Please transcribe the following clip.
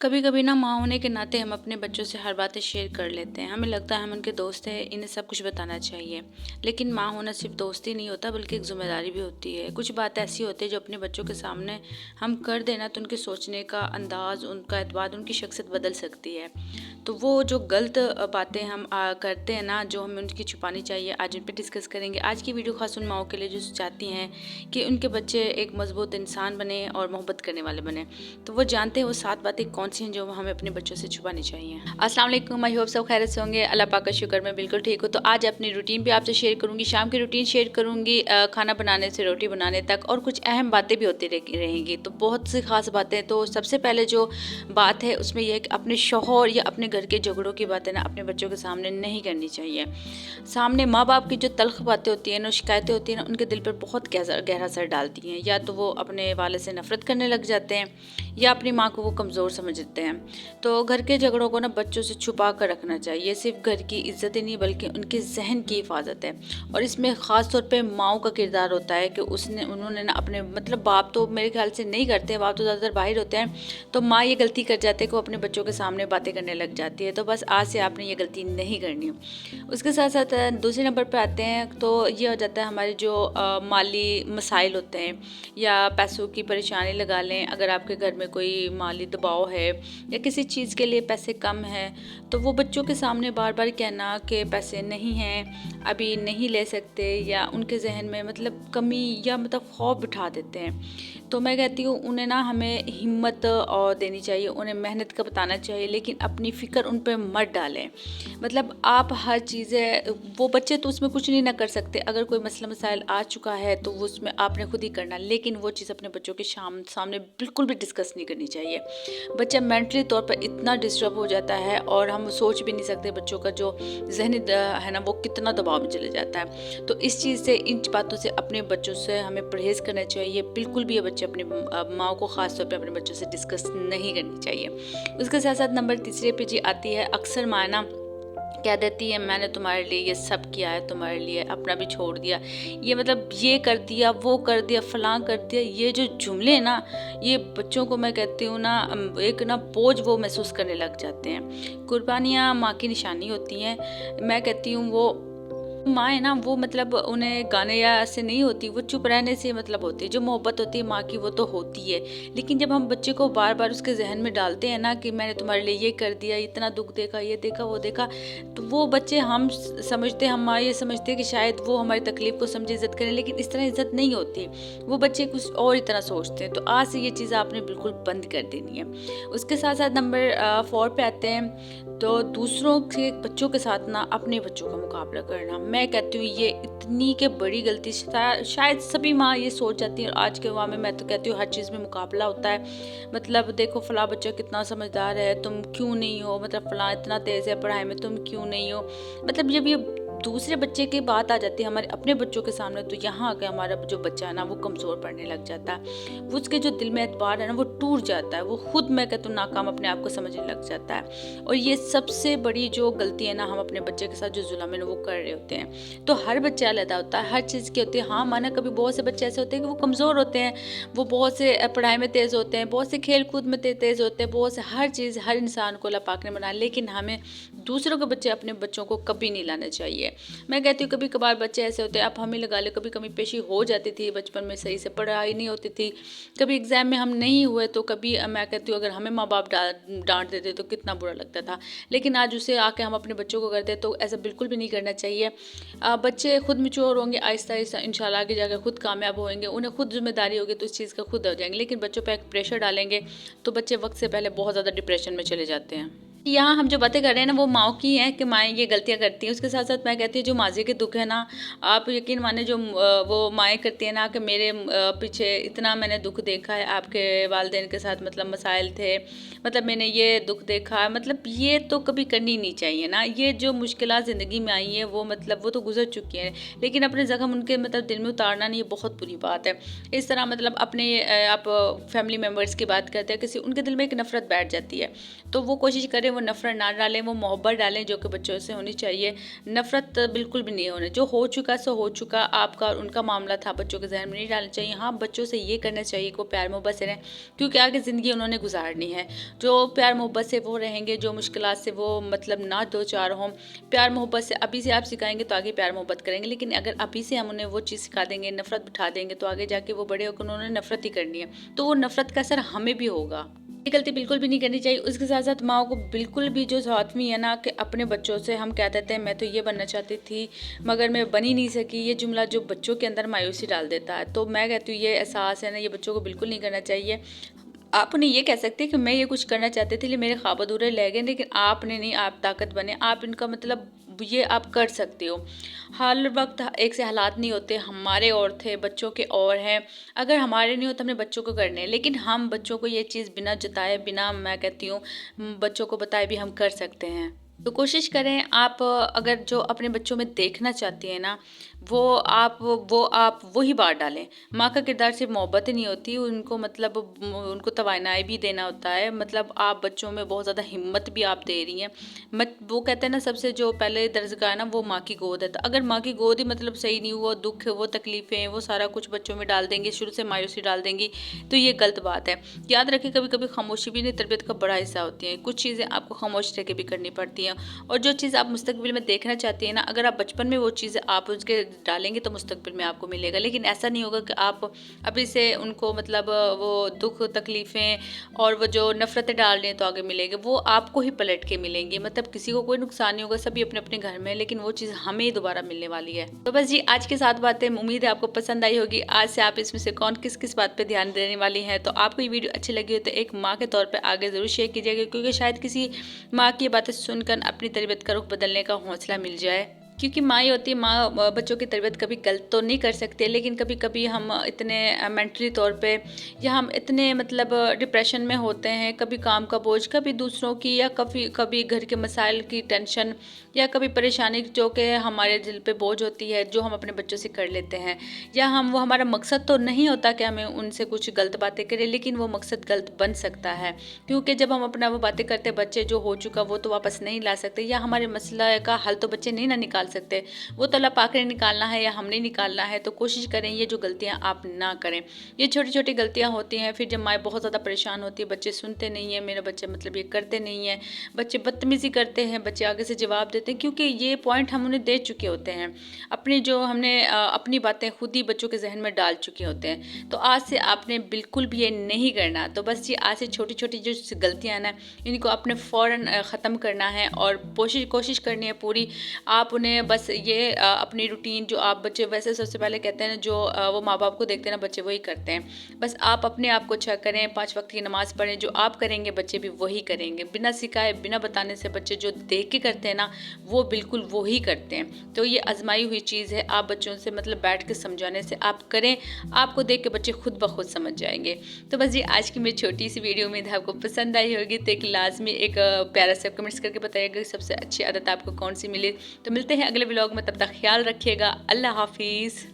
कभी कभी ना माँ होने के नाते हम अपने बच्चों से हर बातें शेयर कर लेते हैं। हमें लगता है हम उनके दोस्त हैं, इन्हें सब कुछ बताना चाहिए। लेकिन माँ होना सिर्फ दोस्ती नहीं होता, बल्कि एक जिम्मेदारी भी होती है। कुछ बातें ऐसी होती है जो अपने बच्चों के सामने हम कर देना तो उनके सोचने का अंदाज, उनका एतबार, उनकी शख्सियत बदल सकती है। तो वो जो गलत बातें हम करते हैं ना, जो हमें उनकी छुपानी चाहिए, आज उन पर डिस्कस करेंगे। आज की वीडियो खास उन माँओं के लिए जो चाहती हैं कि उनके बच्चे एक मजबूत इंसान बने और मोहब्बत करने वाले बने। तो वो जानते हैं वो 7 बातें कौन सी हैं जो हमें अपने बच्चों से छुपानी चाहिए। अस्सलाम वालेकुम, आई होप सब खैरियत से होंगे। अल्लाह पाक का शुक्र मैं बिल्कुल ठीक हूँ। तो आज अपनी रूटीन भी आपसे शेयर करूँगी, शाम की रूटीन शेयर करूँगी, खाना बनाने से रोटी बनाने तक, और कुछ अहम बातें भी होती रहेंगी। तो बहुत सी खास बातें। तो सबसे पहले जो बात है उसमें यह है कि अपने शौहर या अपने घर के झगड़ों की बातें ना अपने बच्चों के सामने नहीं करनी चाहिए। सामने माँ बाप की जो तल्ख बातें होती हैं ना, शिकायतें होती हैं ना, उनके दिल पर बहुत गहरा असर डालती हैं। या तो वो अपने वाले से नफरत करने लग जाते हैं या अपनी माँ को वो कमज़ोर समझते हैं। तो घर के झगड़ों को ना बच्चों से छुपा कर रखना चाहिए। ये सिर्फ घर की इज्जत ही नहीं बल्कि उनके जहन की हिफाजत है। और इसमें ख़ास तौर पे माँओं का किरदार होता है कि उन्होंने ना अपने बाप तो मेरे ख्याल से नहीं करते, बाप तो ज़्यादातर बाहर होते हैं। तो माँ ये गलती कर जाती है कि वो अपने बच्चों के सामने बातें करने लग जाती है। तो बस आज से आपने ये गलती नहीं करनी। उसके साथ साथ दूसरे नंबर पर आते हैं तो ये हो जाता है हमारे जो माली मसाइल होते हैं या पैसों की परेशानी लगा लें। अगर आपके घर में कोई माली दबाव है या किसी चीज़ के लिए पैसे कम है, तो वो बच्चों के सामने बार बार कहना कि पैसे नहीं हैं, अभी नहीं ले सकते, या उनके जहन में कमी या खौफ बिठा देते हैं। तो मैं कहती हूँ उन्हें ना हमें हिम्मत और देनी चाहिए, उन्हें मेहनत का बताना चाहिए, लेकिन अपनी फ़िक्र उन पर मत डालें। आप हर चीज़ें, वो बच्चे तो उसमें कुछ नहीं ना कर सकते। अगर कोई मसला मसाइल आ चुका है तो वो उसमें आपने खुद ही करना, लेकिन वो चीज़ अपने बच्चों के सामने बिल्कुल भी डिस्कस नहीं करनी चाहिए। बच्चा मेंटली तौर पर इतना डिस्टर्ब हो जाता है और हम सोच भी नहीं सकते बच्चों का जो जहनी है ना वो कितना दबाव में चले जाता है। तो इस चीज़ से, इन बातों से अपने बच्चों से हमें परहेज़ करना चाहिए। बिल्कुल भी ये बच्चे अपनी माँ को ख़ास तौर पे अपने बच्चों से डिस्कस नहीं करनी चाहिए। उसके साथ साथ नंबर तीसरे पे जी आती है, अक्सर माँ ना कह देती है मैंने तुम्हारे लिए ये सब किया है, तुम्हारे लिए अपना भी छोड़ दिया, ये ये कर दिया, वो कर दिया, फलां कर दिया। ये जो जुमले ना, ये बच्चों को मैं कहती हूँ ना एक ना बोझ वो महसूस करने लग जाते हैं। कुर्बानियाँ माँ की निशानी होती हैं। मैं कहती हूँ वो माँ है ना वो उन्हें गाने या ऐसे नहीं होती, वो चुप रहने से होती है। जो मोहब्बत होती है माँ की वो तो होती है, लेकिन जब हम बच्चे को बार बार उसके जहन में डालते हैं ना कि मैंने तुम्हारे लिए ये कर दिया, इतना दुख देखा, ये देखा, वो देखा, तो वो बच्चे हम माँ ये समझते हैं कि शायद वो हमारी तकलीफ को समझे, इज्जत करें, लेकिन इस तरह इज्जत नहीं होती। वो बच्चे कुछ और ही तरह सोचते हैं। तो आज से ये चीज़ आपने बिल्कुल बंद कर देनी है। उसके साथ साथ नंबर 4 पे आते हैं तो दूसरों के बच्चों के साथ ना अपने बच्चों का मुकाबला करना। मैं कहती हूँ ये इतनी के बड़ी गलती, शायद सभी माँ ये सोच जाती है। आज के माँ में मैं तो कहती हूँ हर चीज़ में मुकाबला होता है। देखो फलां बच्चा कितना समझदार है, तुम क्यों नहीं हो, फलां इतना तेज़ है पढ़ाई में, तुम क्यों नहीं हो। जब ये दूसरे बच्चे की बात आ जाती है हमारे अपने बच्चों के सामने, तो यहाँ आकर हमारा जो बच्चा है ना वो कमज़ोर पड़ने लग जाता है। वो उसके जो दिल में एतबार है ना वो टूट जाता है। वो खुद, मैं कहती हूँ, नाकाम अपने आप को समझने लग जाता है। और ये सबसे बड़ी जो गलती है ना, हम अपने बच्चे के साथ जो जुल्म है ना वो कर रहे होते हैं। तो हर बच्चा अलग होता है, हर चीज़ की होती है। हाँ माना कभी बहुत से बच्चे ऐसे होते हैं कि वो कमज़ोर होते हैं, वो बहुत से पढ़ाई में तेज़ होते हैं, बहुत से खेल कूद में तेज़ होते हैं, बहुत से हर चीज़, हर इंसान को अल्लाह पाक ने बनाया। लेकिन हमें दूसरों के बच्चे अपने बच्चों को कभी नहीं लाना चाहिए। मैं कहती हूँ कभी कभार बच्चे ऐसे होते हैं, आप हमें लगा ले, कभी कमी पेशी हो जाती थी बचपन में, सही से पढ़ाई नहीं होती थी, कभी एग्ज़ाम में हम नहीं हुए, तो कभी मैं कहती हूँ अगर हमें माँ बाप डांट देते तो कितना बुरा लगता था। लेकिन आज उसे आके हम अपने बच्चों को करते तो ऐसा बिल्कुल भी नहीं करना चाहिए। बच्चे खुद मैच्योर होंगे, आहिस्ता आहिस्ता इंशाल्लाह आगे जाकर खुद कामयाब होंगे, उन्हें खुद जिम्मेदारी होगी तो इस चीज़ का खुद हो जाएंगे। लेकिन बच्चों पर एक प्रेशर डालेंगे तो बच्चे वक्त से पहले बहुत ज़्यादा डिप्रेशन में चले जाते हैं। यहाँ हम जो बातें कर रहे हैं ना वो माँ की हैं कि माएँ ये गलतियाँ करती हैं। उसके साथ साथ मैं कहती हूँ जो माजी के दुख है ना, आप यकीन माने जो वो माएँ करती हैं ना कि मेरे पीछे इतना मैंने दुख देखा है, आपके वालिदैन के साथ मसाइल थे, मैंने ये दुख देखा, ये तो कभी करनी नहीं चाहिए ना। ये जो मुश्किलात ज़िंदगी में आई हैं वो वो तो गुजर चुकी हैं, लेकिन अपने ज़ख्म उनके दिल में उतारना नहीं, ये बहुत बुरी बात है। इस तरह अपने आप फैमिली मेम्बर्स की बात करते हैं, किसी उनके दिल में एक नफ़रत बैठ जाती है, तो वो कोशिश करें वो नफ़रत ना डालें, वो मोहब्बत डालें जो कि बच्चों से होनी चाहिए। नफ़रत बिल्कुल भी नहीं होनी, जो हो चुका सो हो चुका, आपका और उनका मामला था, बच्चों के ज़हन में नहीं डालना चाहिए। हाँ, बच्चों से ये करना चाहिए कि वो प्यार मोहब्बत से रहें, क्योंकि आगे ज़िंदगी उन्होंने गुजारनी है। जो प्यार मोहब्बत से वो रहेंगे, जो मुश्किलात से वो मतलब ना दो चार हों, प्यार मोहब्बत से अभी से आप सिखाएंगे तो आगे प्यार मोहब्बत करेंगे। लेकिन अगर अभी से हम उन्हें वो चीज़ सिखा देंगे, नफ़रत बिठा देंगे, तो आगे जाके वो बड़े होकर उन्होंने नफ़रत ही करनी है, तो वो नफ़रत का असर हमें भी होगा। ये गलती बिल्कुल भी नहीं करनी चाहिए। उसके साथ साथ माओ को बिल्कुल भी जो स्वार्थी है ना, कि अपने बच्चों से हम कह देते हैं मैं तो ये बनना चाहती थी मगर मैं बन ही नहीं सकी, ये जुमला जो बच्चों के अंदर मायूसी डाल देता है। तो मैं कहती हूँ ये एहसास है ना, ये बच्चों को बिल्कुल नहीं करना चाहिए। आप उन्हें ये कह सकते हैं कि मैं ये कुछ करना चाहती थी, लेकिन मेरे ख्वाब अधूरे रह गए, लेकिन आपने नहीं, आप ताकत बने, आप इनका मतलब ये आप कर सकते हो। हर वक्त एक से हालात नहीं होते, हमारे और थे, बच्चों के और हैं। अगर हमारे नहीं होते, हमने बच्चों को करने हैं, लेकिन हम बच्चों को ये चीज़ बिना जताए, बिना मैं कहती हूँ बच्चों को बताए भी हम कर सकते हैं। तो कोशिश करें आप, अगर जो अपने बच्चों में देखना चाहती हैं ना, वो आप वही बात डालें। माँ का किरदार सिर्फ मोहब्बत ही नहीं होती, उनको मतलब उनको तवानाई भी देना होता है। मतलब आप बच्चों में बहुत ज़्यादा हिम्मत भी आप दे रही हैं। मत वो कहते हैं ना, सबसे जो पहले दर्जगा है ना, वो माँ की गोद है। तो अगर माँ की गोद ही मतलब सही नहीं हुआ, दुख, वो तकलीफ़ें, वो सारा कुछ बच्चों में डाल देंगे, शुरू से मायूसी डाल देंगी, तो ये गलत बात है। याद रखें, कभी कभी खामोशी भी नहीं तरबियत का बड़ा हिस्सा होती है। कुछ चीज़ें आपको खामोश रह के भी करनी पड़ती हैं। और जो चीज़ आप मुस्तकबिल में देखना चाहती हैं ना, अगर आप बचपन में वो चीज़ें आप उसके डालेंगे तो मुस्तकबिल में आपको मिलेगा। लेकिन ऐसा नहीं होगा कि आप अभी से उनको मतलब वो दुख, तकलीफ़ें और वो जो नफ़रतें डाल रहे हैं तो आगे मिलेंगे, वो आपको ही पलट के मिलेंगी। मतलब किसी को कोई नुकसान नहीं होगा, सभी अपने अपने घर में, लेकिन वो चीज़ हमें ही दोबारा मिलने वाली है। तो बस जी, आज के साथ बातें उम्मीद है आपको पसंद आई होगी। आज से आप इसमें से कौन किस किस बात पे ध्यान देने वाली हैं। तो आपको ये वीडियो अच्छी लगी हो तो एक माँ के तौर पे आगे ज़रूर शेयर कीजिएगा, क्योंकि शायद किसी माँ की बातें सुनकर अपनी तरबियत का रुख बदलने का हौसला मिल जाए। क्योंकि माँ ही होती है, माँ बच्चों की तरबियत कभी गलत तो नहीं कर सकते, लेकिन कभी कभी हम इतने मेंटली तौर पे, या हम इतने मतलब डिप्रेशन में होते हैं, कभी काम का बोझ, कभी दूसरों की, या कभी कभी घर के मसाइल की टेंशन, या कभी परेशानी जो कि हमारे दिल पे बोझ होती है, जो हम अपने बच्चों से कर लेते हैं। या हम, वो हमारा मकसद तो नहीं होता कि हमें उनसे कुछ गलत बातें करें, लेकिन वो मकसद गलत बन सकता है। क्योंकि जब हम अपना वो बातें करते, बच्चे जो हो चुका वो तो वापस नहीं ला सकते, या हमारे मसला का हल तो बच्चे नहीं ना निकाल सकते, वो तो अल्लाह पाक ने निकालना है या हमने निकालना है। तो कोशिश करें ये जो गलतियाँ आप ना करें। ये छोटी छोटी गलतियाँ होती हैं, फिर जब माँ बहुत ज़्यादा परेशान होती है, बच्चे सुनते नहीं हैं, मेरे बच्चे मतलब ये करते नहीं हैं, बच्चे बदतमीज़ी करते हैं, बच्चे आगे से जवाब देते हैं, क्योंकि ये पॉइंट हम उन्हें दे चुके होते हैं। अपनी जो हमने अपनी बातें खुद ही बच्चों के जहन में डाल चुके होते हैं। तो आज से आपने बिल्कुल भी ये नहीं करना। तो बस ये आज से छोटी छोटी जो गलतियाँ ना, इनको आपने फ़ौरन ख़त्म करना है, और कोशिश करनी है पूरी। आप उन्हें बस ये अपनी रूटीन जो आप बच्चे वैसे सबसे पहले कहते हैं जो वो माँ बाप को देखते हैं ना, बच्चे वही करते हैं। बस आप अपने आप को अच्छा करें, 5 वक्त की नमाज़ पढ़ें, जो आप करेंगे बच्चे भी वही करेंगे। बिना सिखाए, बिना बताने से बच्चे जो देख के करते हैं ना, वो बिल्कुल वही करते हैं। तो ये आजमाई हुई चीज़ है। आप बच्चों से मतलब बैठ के समझाने से आप करें, आपको देख के बच्चे खुद ब खुद समझ जाएंगे। तो बस जी, आज की मेरी छोटी सी वीडियो उम्मीद है आपको पसंद आई होगी। तो एक लाजमी एक प्यारा सा कमेंट्स करके बताइएगा कि सबसे अच्छी आदत आपको कौन सी मिली। तो मिलते हैं अगले व्लॉग में, तब तक ख्याल रखिएगा। अल्लाह हाफिज़।